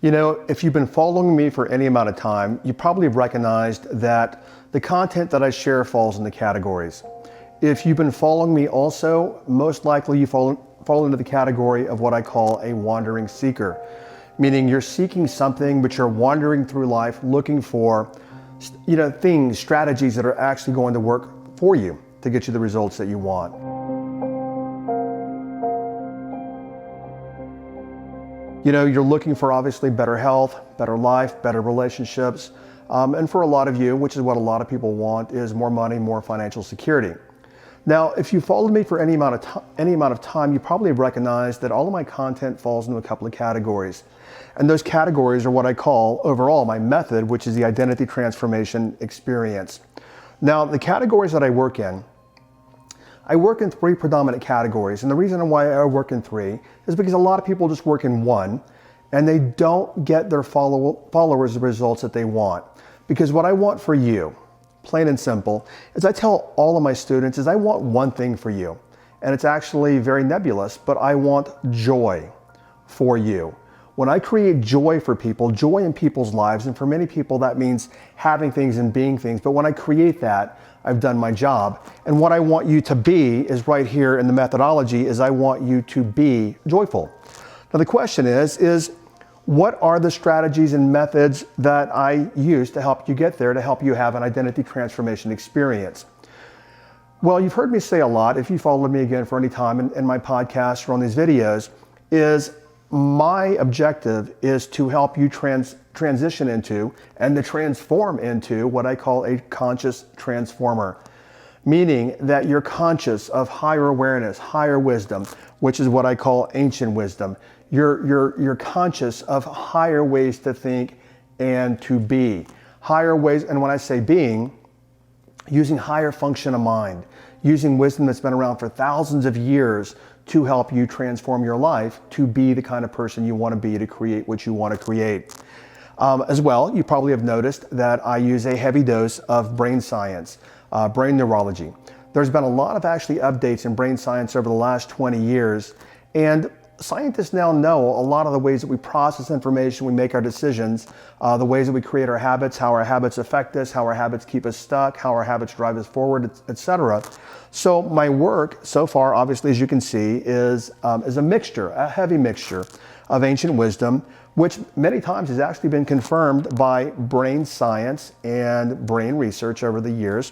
You know, if you've been following me for any amount of time, you probably have recognized that the content that I share falls into categories. If you've been following me also, most likely you fall into the category of what I call a wandering seeker, meaning you're seeking something, but you're wandering through life looking for, things, strategies that are actually going to work for you to get you the results that you want. You know, you're looking for obviously better health, better life, better relationships, and for a lot of you, which is what a lot of people want, is more money, more financial security. Now, if you followed me for any amount of time, you probably have recognized that all of my content falls into a couple of categories. And those categories are what I call overall my method, which is the identity transformation experience. Now, the categories that I work in three predominant categories. And the reason why I work in three is because a lot of people just work in one and they don't get their followers the results that they want. Because what I want for you, plain and simple, is I tell all of my students is I want one thing for you. And it's actually very nebulous, but I want joy for you. When I create joy for people, joy in people's lives, and for many people that means having things and being things, but when I create that, I've done my job. And what I want you to be is right here in the methodology is I want you to be joyful. Now the question is what are the strategies and methods that I use to help you get there, to help you have an identity transformation experience? Well, you've heard me say a lot, if you followed me again for any time in my podcast or on these videos, is my objective is to help you transition into and to transform into what I call a conscious transformer, meaning that you're conscious of higher awareness, higher wisdom, which is what I call ancient wisdom. You're conscious of higher ways to think and to be. Higher ways, and when I say being, using higher function of mind, using wisdom that's been around for thousands of years to help you transform your life to be the kind of person you want to be, to create what you want to create. As well, you probably have noticed that I use a heavy dose of brain science, brain neurology. There's been a lot of actually updates in brain science over the last 20 years, and scientists now know a lot of the ways that we process information, we make our decisions, the ways that we create our habits, how our habits affect us, how our habits keep us stuck, how our habits drive us forward, etc. So my work so far, obviously, as you can see, is a mixture, a heavy mixture of ancient wisdom, which many times has actually been confirmed by brain science and brain research over the years.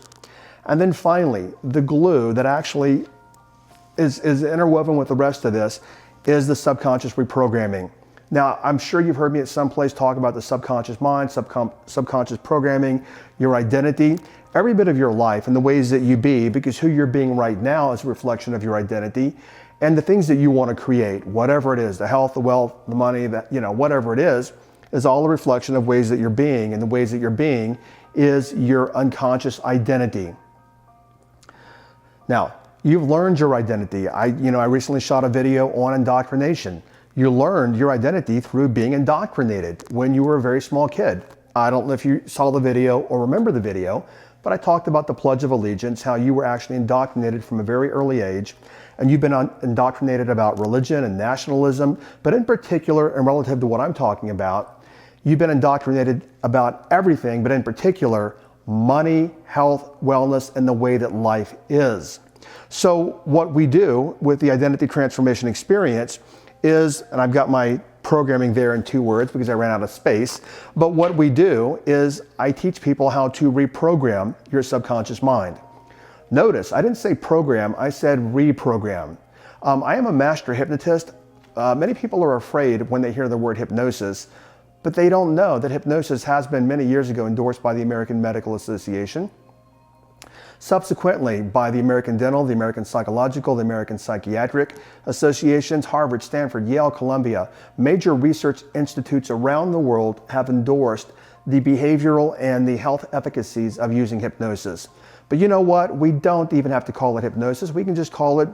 And then finally, the glue that actually is interwoven with the rest of this is the subconscious reprogramming. Now, I'm sure you've heard me at some place talk about the subconscious mind, subconscious programming, your identity, every bit of your life and the ways that you be, because who you're being right now is a reflection of your identity and the things that you want to create, whatever it is, the health, the wealth, the money, that, whatever it is all a reflection of ways that you're being, and the ways that you're being is your unconscious identity. Now, you've learned your identity. I recently shot a video on indoctrination. You learned your identity through being indoctrinated when you were a very small kid. I don't know if you saw the video or remember the video, but I talked about the Pledge of Allegiance, how you were actually indoctrinated from a very early age, and you've been indoctrinated about religion and nationalism, but in particular, and relative to what I'm talking about, you've been indoctrinated about everything, but in particular, money, health, wellness, and the way that life is. So what we do with the identity transformation experience is, and I've got my programming there in 2 words because I ran out of space, but what we do is I teach people how to reprogram your subconscious mind. Notice, I didn't say program, I said reprogram. I am a master hypnotist. Many people are afraid when they hear the word hypnosis, but they don't know that hypnosis has been many years ago endorsed by the American Medical Association. Subsequently, by the American Dental, the American Psychological, the American Psychiatric Associations, Harvard, Stanford, Yale, Columbia, major research institutes around the world have endorsed the behavioral and the health efficacies of using hypnosis. But you know what? We don't even have to call it hypnosis. We can just call it,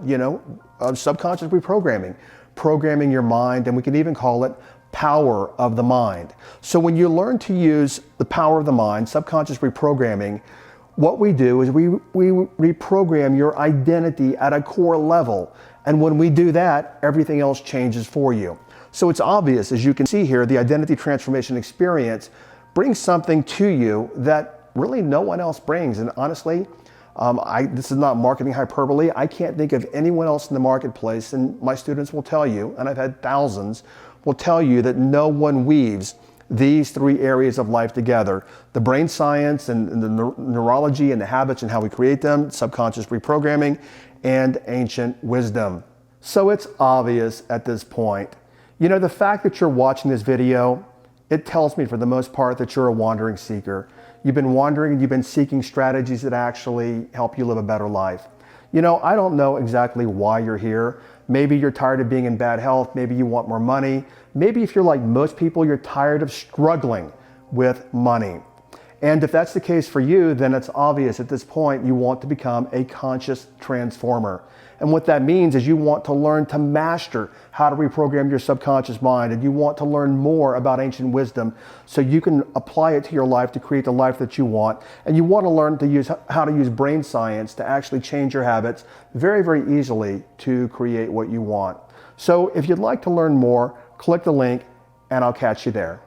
subconscious reprogramming, programming your mind, and we can even call it power of the mind. So when you learn to use the power of the mind, subconscious reprogramming, what we do is we reprogram your identity at a core level. And when we do that, everything else changes for you. So it's obvious, as you can see here, the identity transformation experience brings something to you that really no one else brings. And honestly, this is not marketing hyperbole. I can't think of anyone else in the marketplace, and my students will tell you, and I've had thousands, will tell you that no one weaves these three areas of life together: the brain science and the neurology and the habits and how we create them, subconscious reprogramming, and ancient wisdom. So it's obvious at this point. You know, the fact that you're watching this video, it tells me for the most part that you're a wandering seeker. You've been wandering and you've been seeking strategies that actually help you live a better life. You know, I don't know exactly why you're here. Maybe you're tired of being in bad health. Maybe you want more money. Maybe if you're like most people, you're tired of struggling with money. And if that's the case for you, then it's obvious at this point you want to become a conscious transformer. And what that means is you want to learn to master how to reprogram your subconscious mind, and you want to learn more about ancient wisdom so you can apply it to your life to create the life that you want. And you want to learn to use how to use brain science to actually change your habits very, very easily to create what you want. So if you'd like to learn more, click the link and I'll catch you there.